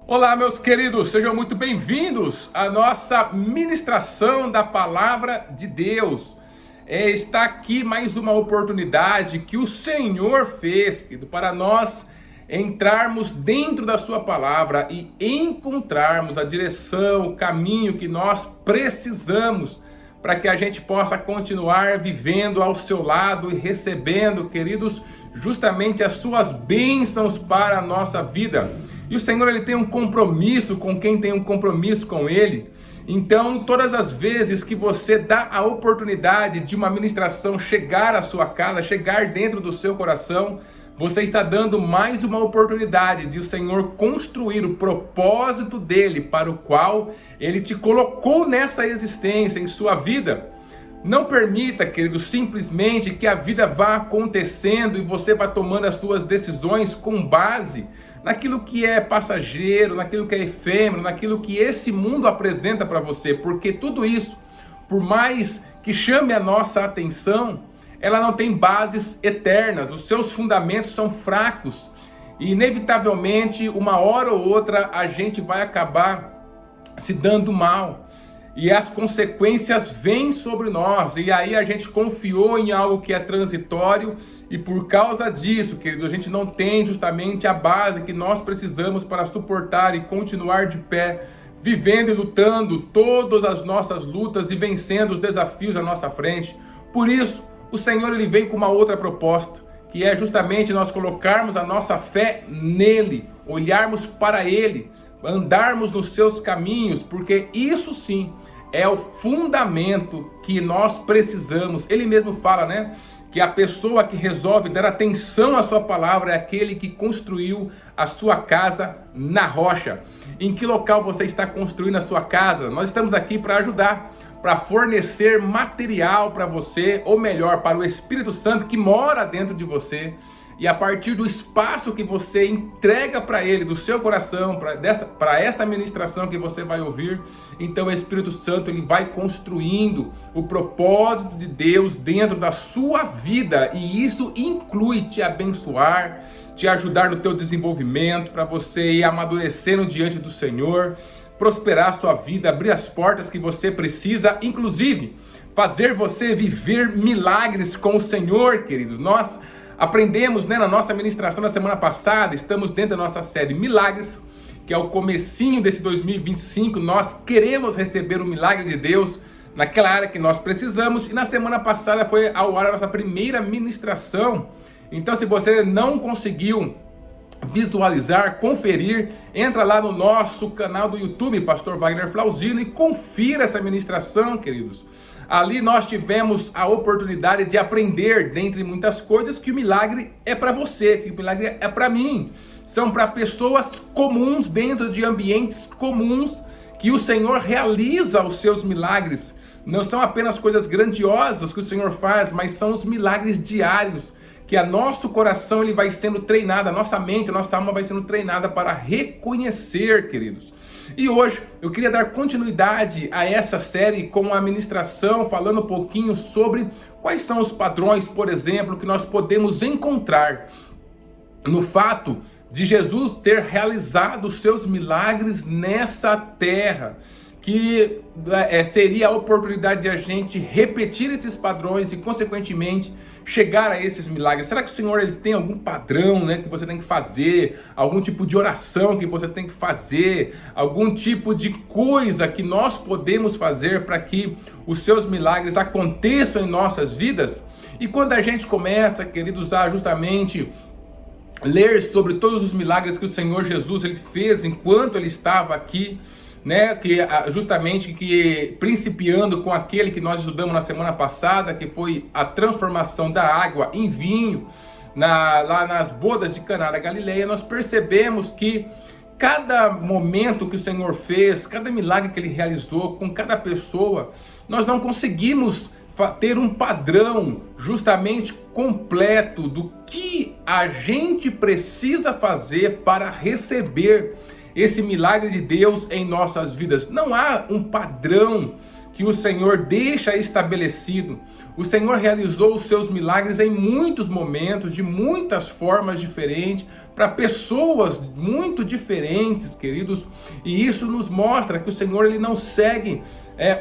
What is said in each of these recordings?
Olá, meus queridos, sejam muito bem-vindos à nossa ministração da Palavra de Deus. Está aqui mais uma oportunidade que o Senhor fez, querido, para nós entrarmos dentro da sua palavra e encontrarmos a direção, o caminho que nós precisamos para que a gente possa continuar vivendo ao seu lado e recebendo, queridos, justamente as suas bênçãos para a nossa vida. E o Senhor, ele tem um compromisso com quem tem um compromisso com Ele. Então, todas as vezes que você dá a oportunidade de uma ministração chegar à sua casa, chegar dentro do seu coração, você está dando mais uma oportunidade de o Senhor construir o propósito dele para o qual Ele te colocou nessa existência, em sua vida. Não permita, querido, simplesmente que a vida vá acontecendo e você vá tomando as suas decisões com base naquilo que é passageiro, naquilo que é efêmero, naquilo que esse mundo apresenta para você, porque tudo isso, por mais que chame a nossa atenção, ela não tem bases eternas, os seus fundamentos são fracos e inevitavelmente uma hora ou outra a gente vai acabar se dando mal. E as consequências vêm sobre nós, e aí a gente confiou em algo que é transitório, e por causa disso, querido, a gente não tem justamente a base que nós precisamos para suportar e continuar de pé, vivendo e lutando todas as nossas lutas e vencendo os desafios à nossa frente. Por isso, o Senhor, ele vem com uma outra proposta, que é justamente nós colocarmos a nossa fé nele, olharmos para ele, andarmos nos seus caminhos, porque isso sim é o fundamento que nós precisamos. Ele mesmo fala, né, que a pessoa que resolve dar atenção à sua palavra é aquele que construiu a sua casa na rocha. Em que local você está construindo a sua casa? Nós estamos aqui para ajudar, para fornecer material para você, ou melhor, para o Espírito Santo que mora dentro de você. E a partir do espaço que você entrega para ele, do seu coração, para essa ministração que você vai ouvir, então o Espírito Santo, ele vai construindo o propósito de Deus dentro da sua vida. E isso inclui te abençoar, te ajudar no teu desenvolvimento, para você ir amadurecendo diante do Senhor, prosperar a sua vida, abrir as portas que você precisa, inclusive fazer você viver milagres com o Senhor, queridos. Nós aprendemos, né, na nossa ministração da semana passada, estamos dentro da nossa série Milagres, que é o comecinho desse 2025, nós queremos receber o milagre de Deus naquela área que nós precisamos, e na semana passada foi ao ar a nossa primeira ministração. Então, se você não conseguiu visualizar, conferir, entra lá no nosso canal do YouTube, Pastor Wagner Flauzino, e confira essa ministração, queridos. Ali nós tivemos a oportunidade de aprender, dentre muitas coisas, que o milagre é para você, que o milagre é para mim. São para pessoas comuns, dentro de ambientes comuns, que o Senhor realiza os seus milagres. Não são apenas coisas grandiosas que o Senhor faz, mas são os milagres diários, que a nosso coração ele vai sendo treinado, a nossa mente, a nossa alma vai sendo treinada para reconhecer, queridos. E hoje eu queria dar continuidade a essa série com a ministração, falando um pouquinho sobre quais são os padrões, por exemplo, que nós podemos encontrar no fato de Jesus ter realizado os seus milagres nessa terra, que seria a oportunidade de a gente repetir esses padrões e, consequentemente, chegar a esses milagres. Será que o Senhor, ele tem algum padrão, né, que você tem que fazer, algum tipo de oração que você tem que fazer, algum tipo de coisa que nós podemos fazer para que os seus milagres aconteçam em nossas vidas? E quando a gente começa, queridos, a justamente ler sobre todos os milagres que o Senhor Jesus ele fez enquanto ele estava aqui, né, justamente principiando com aquele que nós estudamos na semana passada, que foi a transformação da água em vinho, lá nas bodas de Caná da Galileia, nós percebemos que cada momento que o Senhor fez, cada milagre que ele realizou com cada pessoa, nós não conseguimos ter um padrão justamente completo do que a gente precisa fazer para receber esse milagre de Deus em nossas vidas. Não há um padrão que o Senhor deixa estabelecido. O Senhor realizou os seus milagres em muitos momentos, de muitas formas diferentes, para pessoas muito diferentes, queridos. E isso nos mostra que o Senhor ele não segue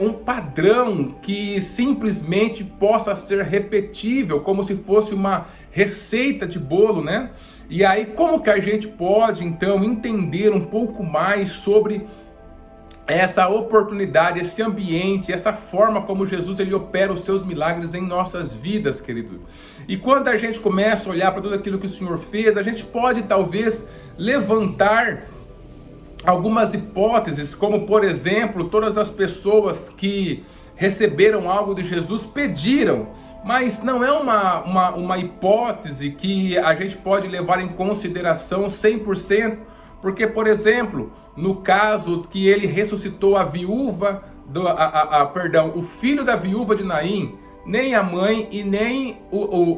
um padrão que simplesmente possa ser repetível, como se fosse uma receita de bolo, né? E aí, como que a gente pode, então, entender um pouco mais sobre essa oportunidade, esse ambiente, essa forma como Jesus ele opera os seus milagres em nossas vidas, querido? E quando a gente começa a olhar para tudo aquilo que o Senhor fez, a gente pode talvez levantar algumas hipóteses, como por exemplo, todas as pessoas que receberam algo de Jesus pediram, mas não é uma hipótese que a gente pode levar em consideração 100%, porque, por exemplo, no caso que ele ressuscitou a viúva, o filho da viúva de Naim, nem a mãe e nem,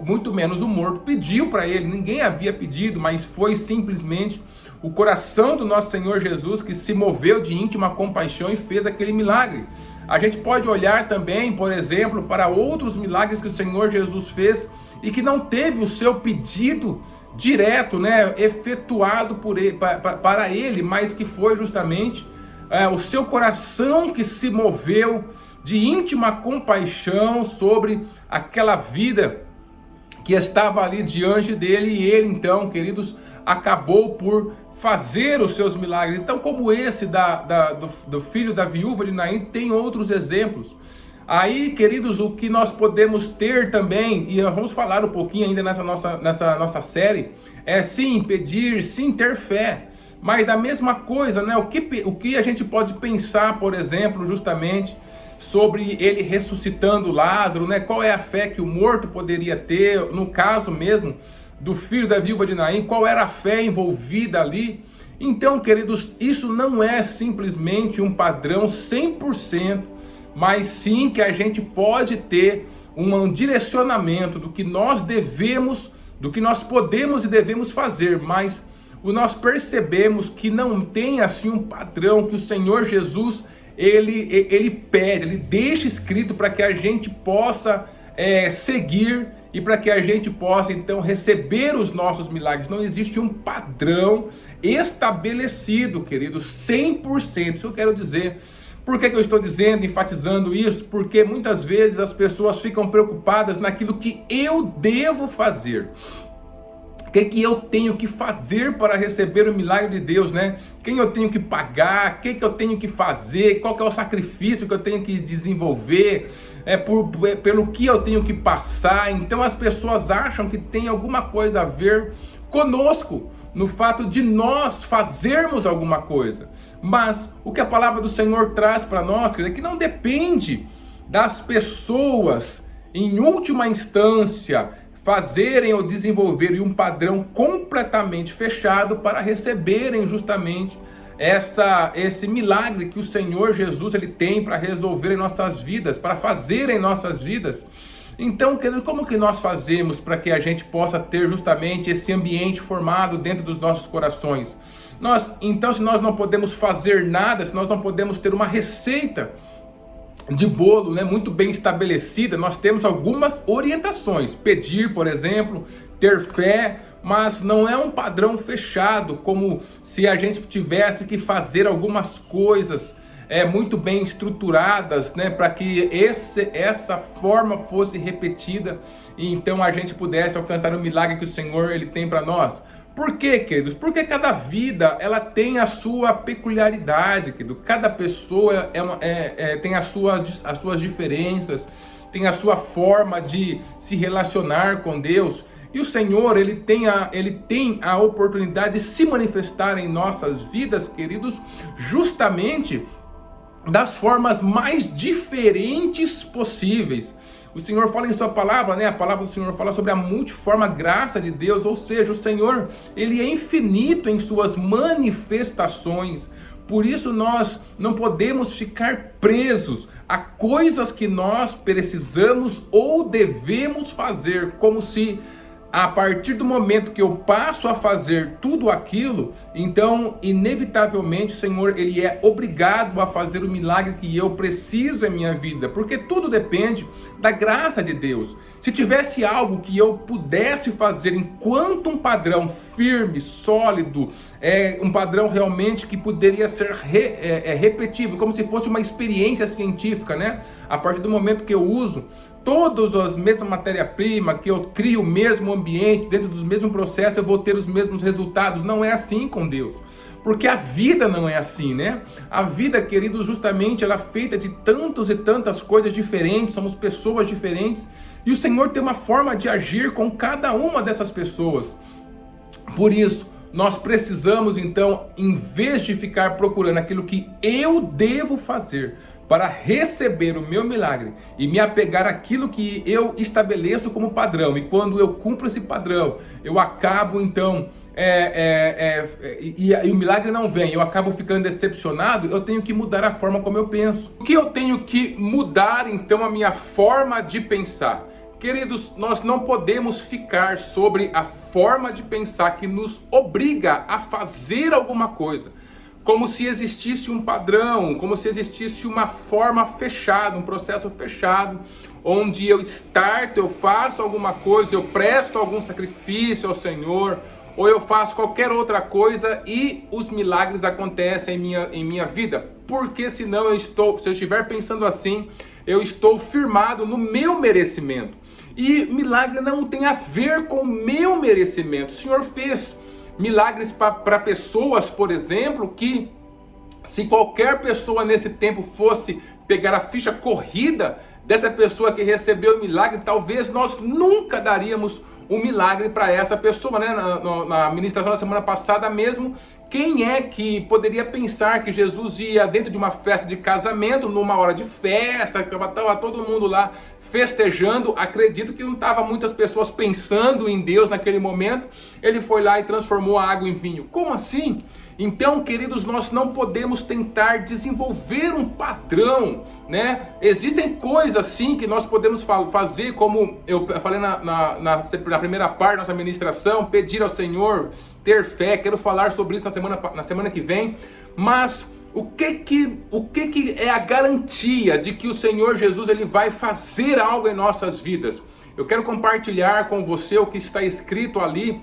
muito menos o morto, pediu para ele, ninguém havia pedido, mas foi simplesmente o coração do nosso Senhor Jesus que se moveu de íntima compaixão e fez aquele milagre. A gente pode olhar também, por exemplo, para outros milagres que o Senhor Jesus fez e que não teve o seu pedido direto, né, efetuado por ele, para ele, mas que foi justamente o seu coração que se moveu de íntima compaixão sobre aquela vida que estava ali diante dele, e ele então, queridos, acabou por fazer os seus milagres. Então, como esse do filho da viúva de Naim, tem outros exemplos. Aí, queridos, o que nós podemos ter também, e nós vamos falar um pouquinho ainda nessa nossa série, é sim pedir, sim ter fé. Mas da mesma coisa, né? O que a gente pode pensar, por exemplo, justamente sobre ele ressuscitando Lázaro, né? Qual é a fé que o morto poderia ter, no caso mesmo do filho da viúva de Naim, qual era a fé envolvida ali? Então, queridos, isso não é simplesmente um padrão 100%, mas sim que a gente pode ter um direcionamento do que nós devemos, do que nós podemos e devemos fazer, mas nós percebemos que não tem assim um padrão que o Senhor Jesus ele pede, ele deixa escrito para que a gente possa seguir e para que a gente possa então receber os nossos milagres. Não existe um padrão estabelecido, queridos, 100%. Isso eu quero dizer. Por que eu estou dizendo, enfatizando isso? Porque muitas vezes as pessoas ficam preocupadas naquilo que eu devo fazer. O que eu tenho que fazer para receber o milagre de Deus, né? Quem eu tenho que pagar, o que eu tenho que fazer, qual que é o sacrifício que eu tenho que desenvolver, pelo que eu tenho que passar. Então as pessoas acham que tem alguma coisa a ver conosco, no fato de nós fazermos alguma coisa. Mas o que a palavra do Senhor traz para nós, é que não depende das pessoas, em última instância, fazerem ou desenvolverem um padrão completamente fechado para receberem justamente esse milagre que o Senhor Jesus ele tem para resolver em nossas vidas, para fazer em nossas vidas. Então, querido, como que nós fazemos para que a gente possa ter justamente esse ambiente formado dentro dos nossos corações? Então, se nós não podemos fazer nada, se nós não podemos ter uma receita de bolo, né, muito bem estabelecida, nós temos algumas orientações. Pedir, por exemplo, ter fé, mas não é um padrão fechado, como se a gente tivesse que fazer algumas coisas muito bem estruturadas, né, para que essa forma fosse repetida e então a gente pudesse alcançar o milagre que o Senhor ele tem para nós. Por quê, queridos? Porque cada vida ela tem a sua peculiaridade, querido. Cada pessoa tem as suas diferenças, tem a sua forma de se relacionar com Deus. E o Senhor ele tem a oportunidade de se manifestar em nossas vidas, queridos, justamente das formas mais diferentes possíveis. O Senhor fala em sua palavra, né? A palavra do Senhor fala sobre a multiforme graça de Deus, ou seja, o Senhor, ele é infinito em suas manifestações. Por isso nós não podemos ficar presos a coisas que nós precisamos ou devemos fazer, como se a partir do momento que eu passo a fazer tudo aquilo, então inevitavelmente o Senhor ele é obrigado a fazer o milagre que eu preciso em minha vida, porque tudo depende da graça de Deus. Se tivesse algo que eu pudesse fazer enquanto um padrão firme, sólido, um padrão realmente que poderia ser repetível, como se fosse uma experiência científica, né? A partir do momento que eu uso todas as mesmas matéria-prima, que eu crio o mesmo ambiente, dentro dos mesmos processos eu vou ter os mesmos resultados. Não é assim com Deus. Porque a vida não é assim, né? A vida, queridos, justamente ela é feita de tantas e tantas coisas diferentes, somos pessoas diferentes, e o Senhor tem uma forma de agir com cada uma dessas pessoas. Por isso, nós precisamos então, em vez de ficar procurando aquilo que eu devo fazer para receber o meu milagre e me apegar àquilo que eu estabeleço como padrão, e quando eu cumpro esse padrão, eu acabo então, e o milagre não vem, eu acabo ficando decepcionado, eu tenho que mudar a forma como eu penso. O que eu tenho que mudar então a minha forma de pensar? Queridos, nós não podemos ficar sobre a forma de pensar que nos obriga a fazer alguma coisa, como se existisse um padrão, como se existisse uma forma fechada, um processo fechado, onde eu faço alguma coisa, eu presto algum sacrifício ao Senhor, ou eu faço qualquer outra coisa e os milagres acontecem em minha vida. Porque senão se eu estiver pensando assim, eu estou firmado no meu merecimento. E milagre não tem a ver com o meu merecimento. O Senhor fez milagres para pessoas, por exemplo, que se qualquer pessoa nesse tempo fosse pegar a ficha corrida dessa pessoa que recebeu o milagre, talvez nós nunca daríamos um milagre para essa pessoa, né? Na ministração da semana passada mesmo, quem é que poderia pensar que Jesus ia dentro de uma festa de casamento, numa hora de festa, estava todo mundo lá festejando? Acredito que não estavam muitas pessoas pensando em Deus naquele momento. Ele foi lá e transformou a água em vinho. Como assim? Então, queridos, nós não podemos tentar desenvolver um padrão, né? Existem coisas sim que nós podemos fazer, como eu falei na primeira parte da nossa ministração, pedir ao Senhor, ter fé. Quero falar sobre isso na semana que vem. Mas o que é a garantia de que o Senhor Jesus ele vai fazer algo em nossas vidas? Eu quero compartilhar com você o que está escrito ali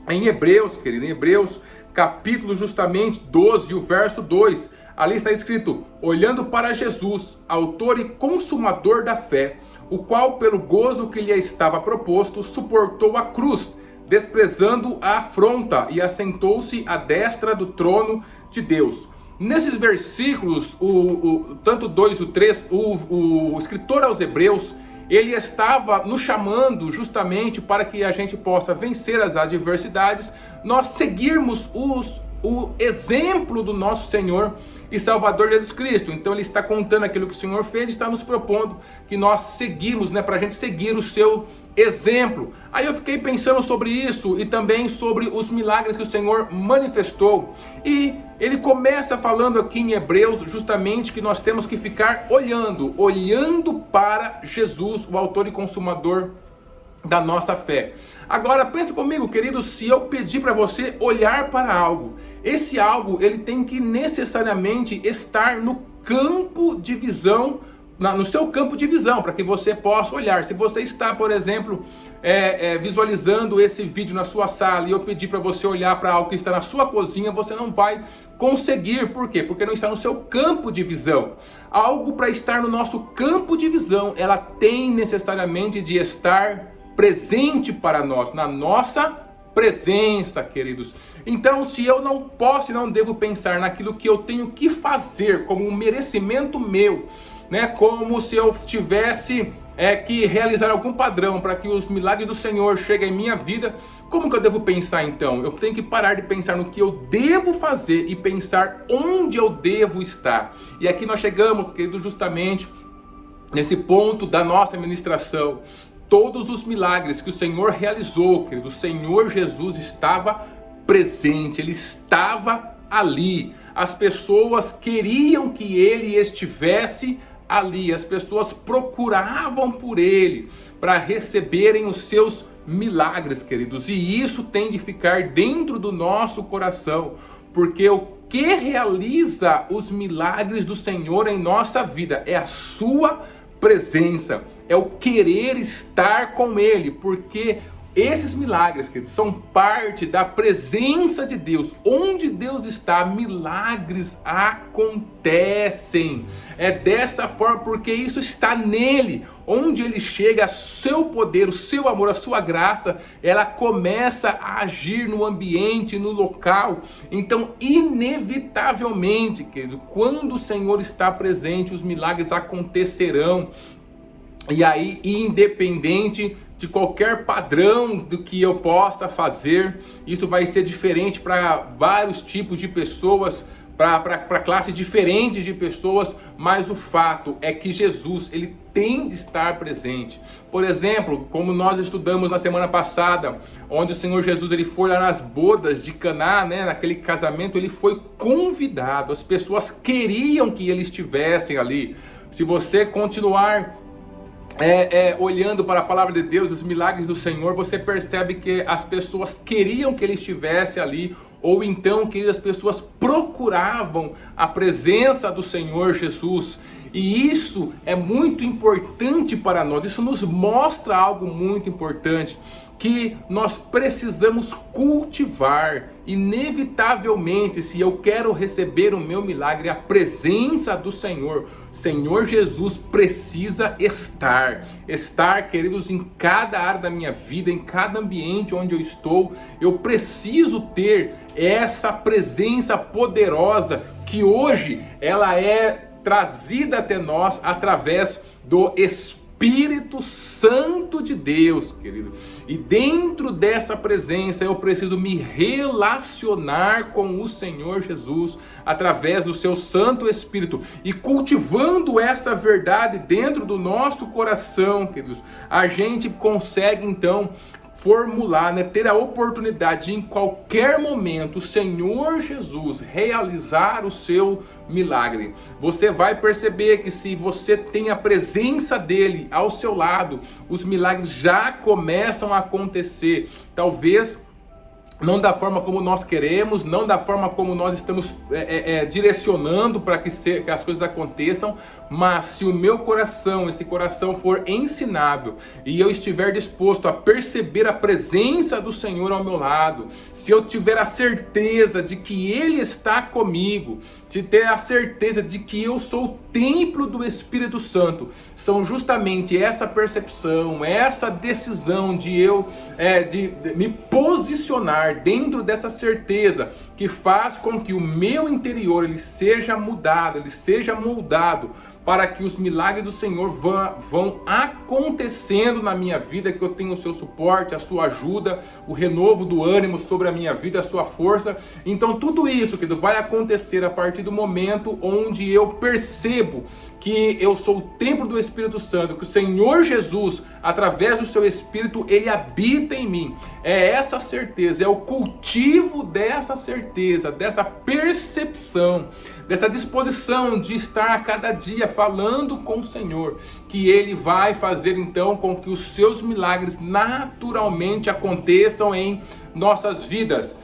em Hebreus, querido, em Hebreus capítulo justamente 12, o verso 2, ali está escrito: olhando para Jesus, autor e consumador da fé, o qual pelo gozo que lhe estava proposto, suportou a cruz, desprezando a afronta, e assentou-se à destra do trono de Deus. Nesses versículos, tanto 2 e o 3, o escritor aos Hebreus, ele estava nos chamando justamente para que a gente possa vencer as adversidades, nós seguirmos o exemplo do nosso Senhor e Salvador Jesus Cristo. Então ele está contando aquilo que o Senhor fez e está nos propondo que nós seguimos, né, para a gente seguir o seu exemplo. Aí eu fiquei pensando sobre isso e também sobre os milagres que o Senhor manifestou. E ele começa falando aqui em Hebreus justamente que nós temos que ficar olhando para Jesus, o autor e consumador da nossa fé. Agora pensa comigo, querido, se eu pedir para você olhar para algo, esse algo ele tem que necessariamente estar no campo de visão, no seu campo de visão, para que você possa olhar. Se você está, por exemplo, visualizando esse vídeo na sua sala e eu pedir para você olhar para algo que está na sua cozinha, você não vai conseguir. Por quê? Porque não está no seu campo de visão. Algo para estar no nosso campo de visão, ela tem necessariamente de estar presente para nós, na nossa presença, queridos. Então, se eu não posso e não devo pensar naquilo que eu tenho que fazer como um merecimento meu, né, como se eu tivesse que realizar algum padrão para que os milagres do Senhor cheguem em minha vida, como que eu devo pensar então? Eu tenho que parar de pensar no que eu devo fazer e pensar onde eu devo estar. E aqui nós chegamos, queridos, justamente nesse ponto da nossa ministração. Todos os milagres que o Senhor realizou, querido, o Senhor Jesus estava presente, Ele estava ali. As pessoas queriam que Ele estivesse ali, as pessoas procuravam por Ele para receberem os seus milagres, queridos, e isso tem de ficar dentro do nosso coração, porque o que realiza os milagres do Senhor em nossa vida é a sua presença, é o querer estar com Ele, porque esses milagres, queridos, são parte da presença de Deus. Onde Deus está, milagres acontecem. É dessa forma, porque isso está nele. Onde ele chega, seu poder, o seu amor, a sua graça, ela começa a agir no ambiente, no local. Então, inevitavelmente, querido, quando o Senhor está presente, os milagres acontecerão. E aí, independente de qualquer padrão do que eu possa fazer, isso vai ser diferente para vários tipos de pessoas, para classes diferentes de pessoas, mas o fato é que Jesus, ele tem de estar presente. Por exemplo, como nós estudamos na semana passada, onde o Senhor Jesus, ele foi lá nas bodas de Caná, né, naquele casamento, ele foi convidado, as pessoas queriam que ele estivesse ali. Se você continuar olhando para a palavra de Deus, os milagres do Senhor, você percebe que as pessoas queriam que ele estivesse ali, ou então que as pessoas procuravam a presença do Senhor Jesus. E isso é muito importante para nós, isso nos mostra algo muito importante, que nós precisamos cultivar, inevitavelmente, se eu quero receber o meu milagre, a presença do Senhor. Senhor Jesus precisa estar, queridos, em cada área da minha vida, em cada ambiente onde eu estou. Eu preciso ter essa presença poderosa, que hoje ela é trazida até nós através do Espírito Santo de Deus, querido. E dentro dessa presença eu preciso me relacionar com o Senhor Jesus através do seu Santo Espírito. E cultivando essa verdade dentro do nosso coração, queridos, a gente consegue então formular, né, ter a oportunidade de em qualquer momento o Senhor Jesus realizar o seu milagre. Você vai perceber que se você tem a presença dele ao seu lado, os milagres já começam a acontecer. Talvez não da forma como nós queremos, não da forma como nós estamos direcionando para que as coisas aconteçam, mas se o meu coração, esse coração for ensinável e eu estiver disposto a perceber a presença do Senhor ao meu lado, se eu tiver a certeza de que Ele está comigo, de ter a certeza de que eu sou o templo do Espírito Santo, são justamente essa percepção, essa decisão de eu de me posicionar dentro dessa certeza que faz com que o meu interior ele seja mudado, ele seja moldado para que os milagres do Senhor vão acontecendo na minha vida, que eu tenha o seu suporte, a sua ajuda, o renovo do ânimo sobre a minha vida, a sua força. Então tudo isso que vai acontecer a partir do momento onde eu percebo que eu sou o templo do Espírito Santo, que o Senhor Jesus, através do seu Espírito, ele habita em mim. É essa certeza, é o cultivo dessa certeza, dessa percepção, dessa disposição de estar a cada dia falando com o Senhor, que ele vai fazer então com que os seus milagres naturalmente aconteçam em nossas vidas.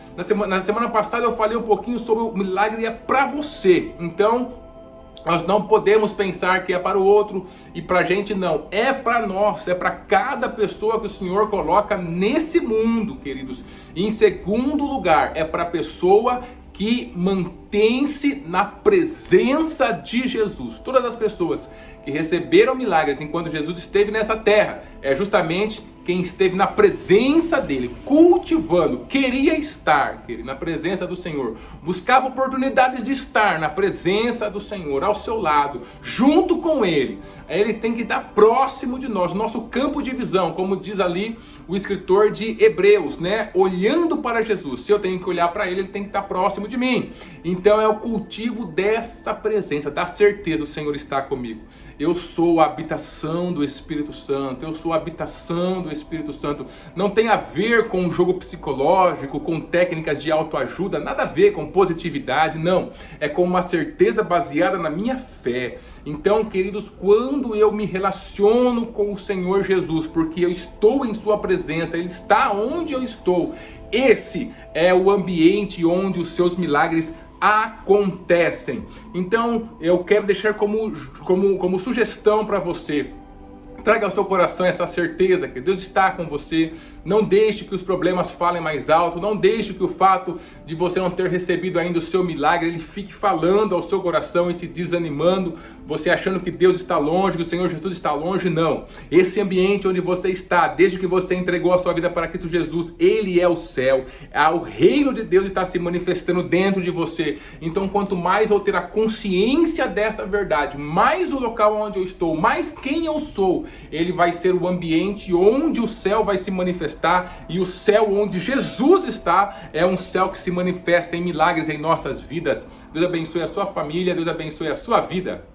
Na semana passada eu falei um pouquinho sobre o milagre é para você, então nós não podemos pensar que é para o outro e para a gente, não. É para nós, é para cada pessoa que o Senhor coloca nesse mundo, queridos. E em segundo lugar, é para a pessoa que mantém-se na presença de Jesus. Todas as pessoas que receberam milagres enquanto Jesus esteve nessa terra, é justamente quem esteve na presença dele, cultivando, queria estar na presença do Senhor, buscava oportunidades de estar na presença do Senhor, ao seu lado, junto com ele. Ele tem que estar próximo de nós, nosso campo de visão, como diz ali o escritor de Hebreus, né? Olhando para Jesus, se eu tenho que olhar para ele, ele tem que estar próximo de mim. Então é o cultivo dessa presença, da certeza, o Senhor está comigo. Eu sou a habitação do Espírito Santo, eu sou a habitação do do Espírito Santo. Não tem a ver com um jogo psicológico, com técnicas de autoajuda, nada a ver com positividade, não. É com uma certeza baseada na minha fé. Então, queridos, quando eu me relaciono com o Senhor Jesus, porque eu estou em sua presença, Ele está onde eu estou, esse é o ambiente onde os seus milagres acontecem. Então, eu quero deixar como sugestão para você: traga ao seu coração essa certeza que Deus está com você. Não deixe que os problemas falem mais alto. Não deixe que o fato de você não ter recebido ainda o seu milagre, ele fique falando ao seu coração e te desanimando. Você achando que Deus está longe, que o Senhor Jesus está longe. Não. Esse ambiente onde você está, desde que você entregou a sua vida para Cristo Jesus, Ele é o céu. O reino de Deus está se manifestando dentro de você. Então, quanto mais eu ter a consciência dessa verdade, mais o local onde eu estou, mais quem eu sou, ele vai ser o ambiente onde o céu vai se manifestar, e o céu onde Jesus está é um céu que se manifesta em milagres em nossas vidas. Deus abençoe a sua família, Deus abençoe a sua vida.